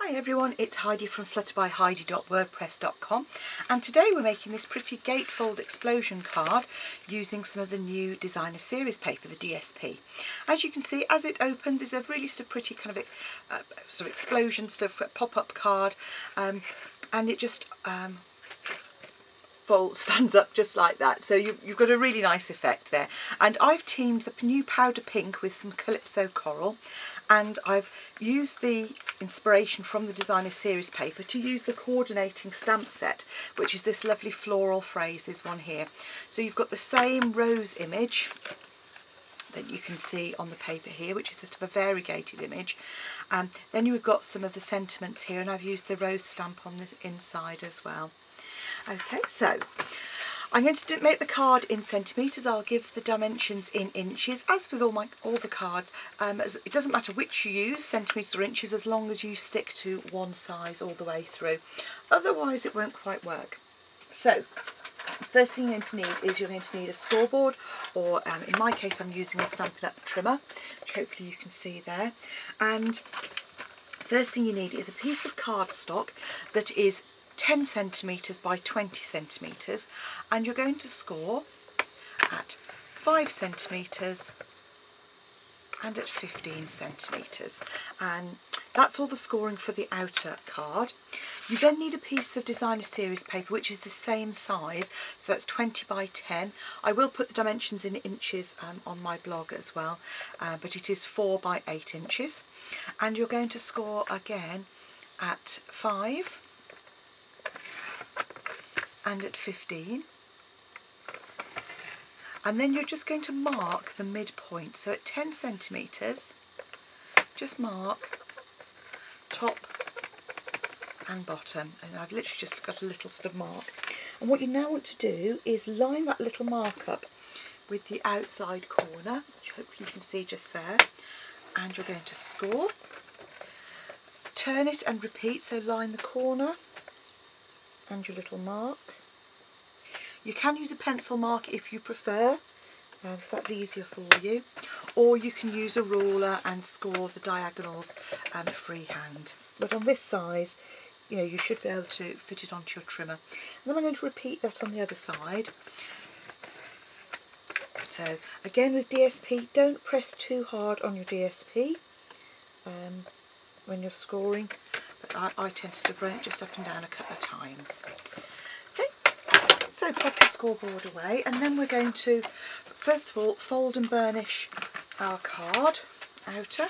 Hi everyone, it's Heidi from flutterbyheidi.wordpress.com, and today we're making this pretty gatefold explosion card using some of the new designer series paper, the DSP. As you can see, as it opens, it's a really sort of pretty kind of sort of explosion stuff, pop-up card, and it just stands up just like that, so you've got a really nice effect there. And I've teamed the new powder pink with some Calypso coral, and I've used the inspiration from the designer series paper to use the coordinating stamp set, which is this lovely floral phrases one here. So you've got the same rose image that you can see on the paper here, which is just a variegated image. Then you've got some of the sentiments here, and I've used the rose stamp on this inside as well. Okay, so I'm going to make the card in centimetres. I'll give the dimensions in inches. As with all the cards, it doesn't matter which you use, centimetres or inches, as long as you stick to one size all the way through. Otherwise it won't quite work. So first thing you're going to need is you're going to need a scoreboard, or in my case I'm using a Stampin' Up trimmer, which hopefully you can see there. And first thing you need is a piece of cardstock that is 10 centimetres by 20 centimetres, and you're going to score at 5 centimetres and at 15 centimetres, and that's all the scoring for the outer card. You then need a piece of designer series paper which is the same size, so that's 20 by 10. I will put the dimensions in inches on my blog as well, but it is 4 by 8 inches, and you're going to score again at 5 and at 15, and then you're just going to mark the midpoint. So at 10 centimetres, just mark top and bottom, and I've literally just got a little sort of mark. And what you now want to do is line that little mark up with the outside corner, which hopefully you can see just there, and you're going to score. Turn it and repeat, so line the corner and your little mark. You can use a pencil mark if you prefer, if that's easier for you, or you can use a ruler and score the diagonals freehand. But on this size, you know, you should be able to fit it onto your trimmer. And then I'm going to repeat that on the other side. So again with DSP, don't press too hard on your DSP when you're scoring, but I tend to run it just up and down a couple of times. Okay, so pop your scoreboard away, and then we're going to first of all fold and burnish our card outer,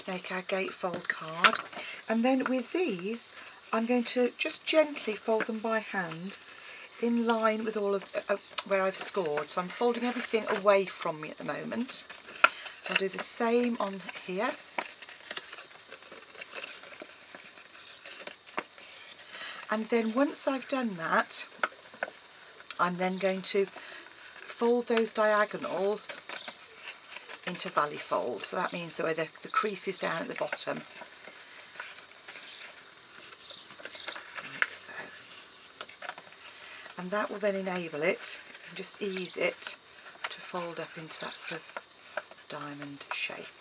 make our gatefold card, and then with these I'm going to just gently fold them by hand in line with all of where I've scored. So I'm folding everything away from me at the moment. So I'll do the same on here. And then once I've done that, I'm then going to fold those diagonals into valley folds. So that means the crease is down at the bottom, like so. And that will then enable it, and just ease it to fold up into that sort of diamond shape,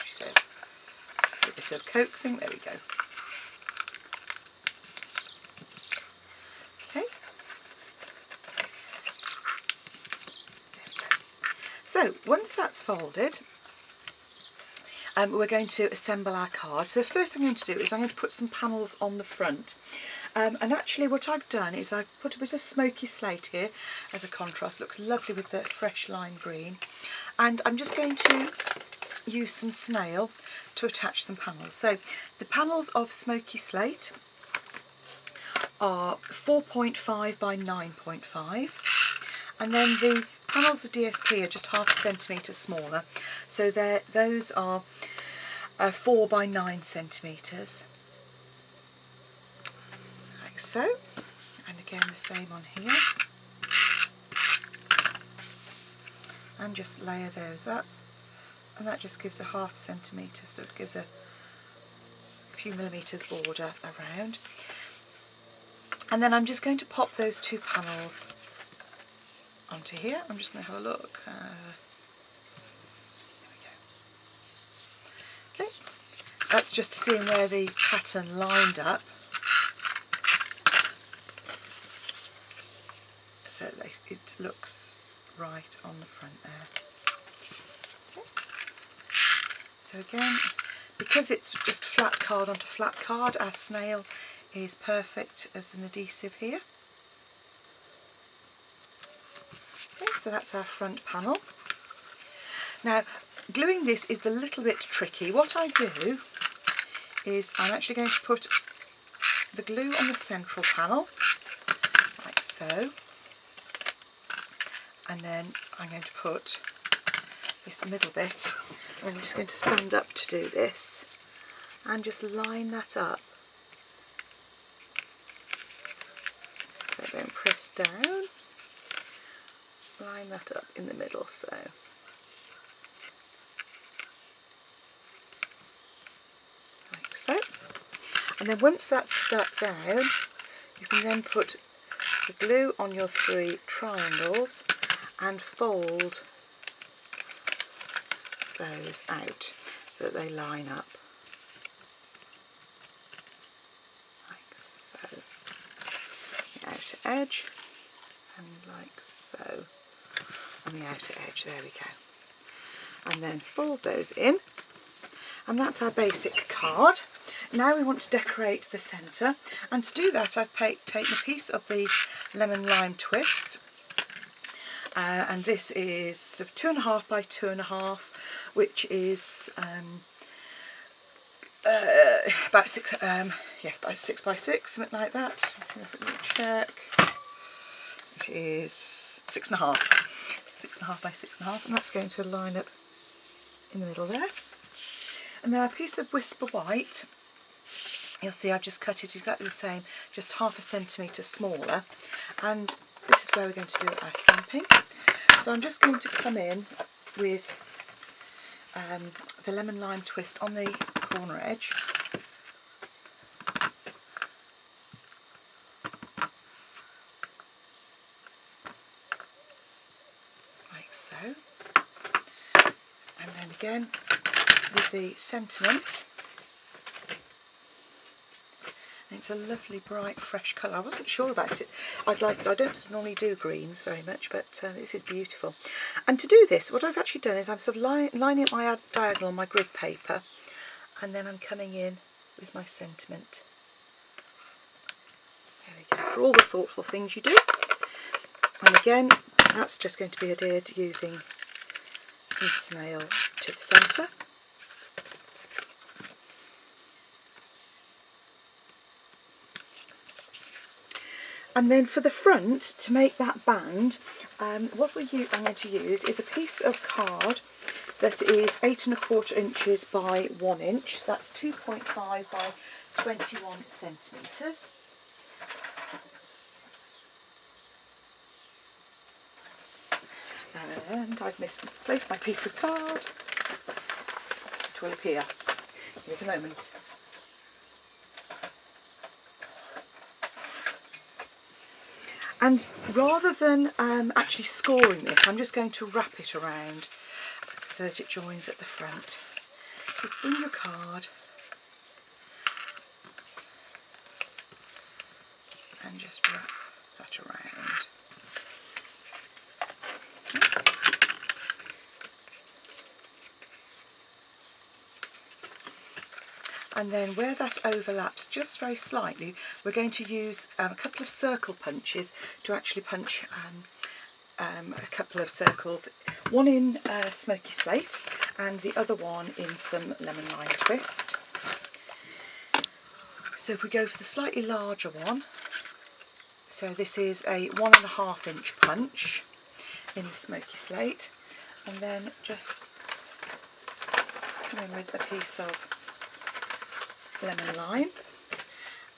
she says. A bit of coaxing, there we go. Okay. There we go. So once that's folded, we're going to assemble our card. So the first thing I'm going to do is I'm going to put some panels on the front. And actually what I've done is I've put a bit of smoky slate here as a contrast. Looks lovely with the fresh lime green. And I'm just going to use some snail to attach some panels. So the panels of smoky slate are 4.5 by 9.5, and then the panels of DSP are just half a centimetre smaller, so those are 4 by 9 centimetres, like so. And again the same on here, and just layer those up, and that just gives a half centimetre, so it gives a few millimetres border around. And then I'm just going to pop those two panels onto here. I'm just going to have a look. There we go. That's just to see where the pattern lined up. So it looks right on the front there. Okay. So again, because it's just flat card onto flat card, our snail is perfect as an adhesive here. Okay, so that's our front panel. Now, gluing this is a little bit tricky. What I do is I'm actually going to put the glue on the central panel, like so. And then I'm going to put this middle bit, and I'm just going to stand up to do this and just line that up. So don't press down, line that up in the middle, so. Like so. And then once that's stuck down, you can then put the glue on your 3 triangles and fold those out so that they line up, like so. The outer edge, and like so on the outer edge, there we go. And then fold those in, and that's our basic card. Now we want to decorate the centre, and to do that I've taken a piece of the lemon lime twist. And this is sort of 2.5 by 2.5, which is about 6, yes, about 6 by 6, something like that. Let me check. It is 6.5, 6.5 by 6.5, and that's going to line up in the middle there. And then a piece of Whisper White. You'll see I've just cut it exactly the same, just 0.5 centimetre smaller, and this is where we're going to do our stamping. So I'm just going to come in with the lemon lime twist on the corner edge. Like so. And then again with the sentiment. It's a lovely bright fresh colour. I wasn't sure about it. I'd like it. I don't normally do greens very much, but this is beautiful. And to do this, what I've actually done is I'm sort of lining up my diagonal on my grid paper, and then I'm coming in with my sentiment. There we go. For all the thoughtful things you do. And again, that's just going to be adhered using some snail to the centre. And then for the front, to make that band, what I'm going to use is a piece of card that is 8.25 inches by 1 inch. So that's 2.5 by 21 centimetres. And I've misplaced my piece of card. It will appear. Give it a moment. And rather than actually scoring this, I'm just going to wrap it around so that it joins at the front. So bring your card and just wrap that around. And then where that overlaps just very slightly, we're going to use a couple of circle punches to actually punch a couple of circles, one in smoky slate and the other one in some lemon lime twist. So if we go for the slightly larger one, so this is a 1.5 inch punch in the smoky slate, and then just come in with a piece of lemon lime,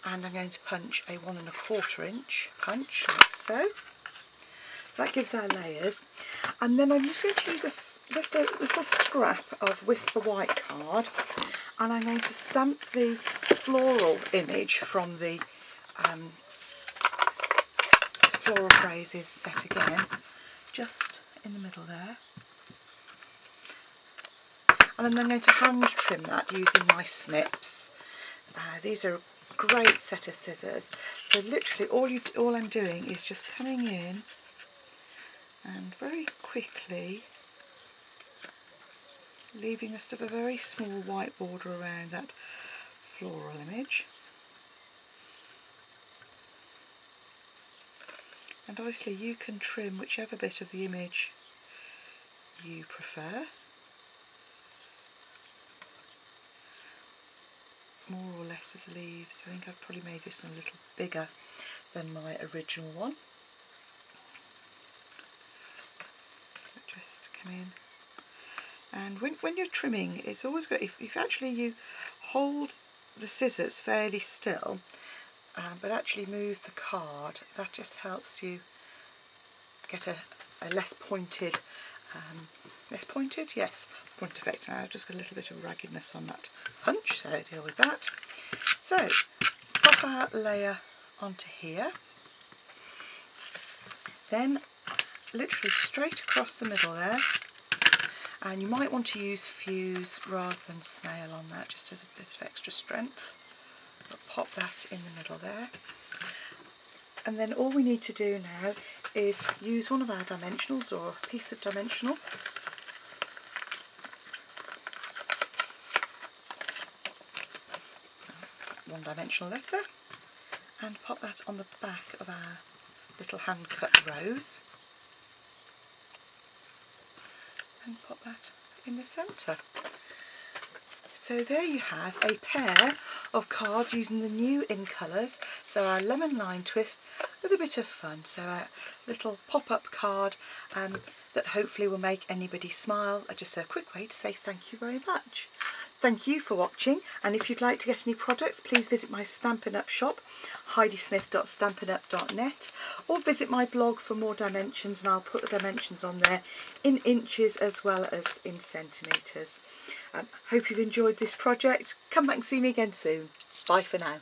and I'm going to punch a 1.25 inch punch like so. So that gives our layers, and then I'm just going to use just a little scrap of Whisper White card, and I'm going to stamp the floral image from the floral phrases set again, just in the middle there. and then I'm going to hand trim that using my snips. These are a great set of scissors. So literally all I'm doing is just coming in and very quickly leaving just a very small white border around that floral image. And obviously you can trim whichever bit of the image you prefer, more or less of the leaves. I think I've probably made this one a little bigger than my original one. Just come in, and when you're trimming, it's always good if actually you hold the scissors fairly still, but actually move the card. That just helps you get a less pointed, yes, point effect. Now I've just got a little bit of raggedness on that punch, so deal with that. So pop our layer onto here, then literally straight across the middle there, and you might want to use fuse rather than snail on that, just as a bit of extra strength. But pop that in the middle there, and then all we need to do now is use one of our dimensionals or a piece of dimensional. One dimensional left there, and pop that on the back of our little hand cut rose, and pop that in the centre. So there you have a pair of cards using the new in colours. So our lemon lime twist with a bit of fun. So a little pop-up card that hopefully will make anybody smile. Just a quick way to say thank you very much. Thank you for watching, and if you'd like to get any products, please visit my Stampin' Up shop, heidismith.stampinup.net, or visit my blog for more dimensions, and I'll put the dimensions on there in inches as well as in centimetres. Hope you've enjoyed this project. Come back and see me again soon. Bye for now.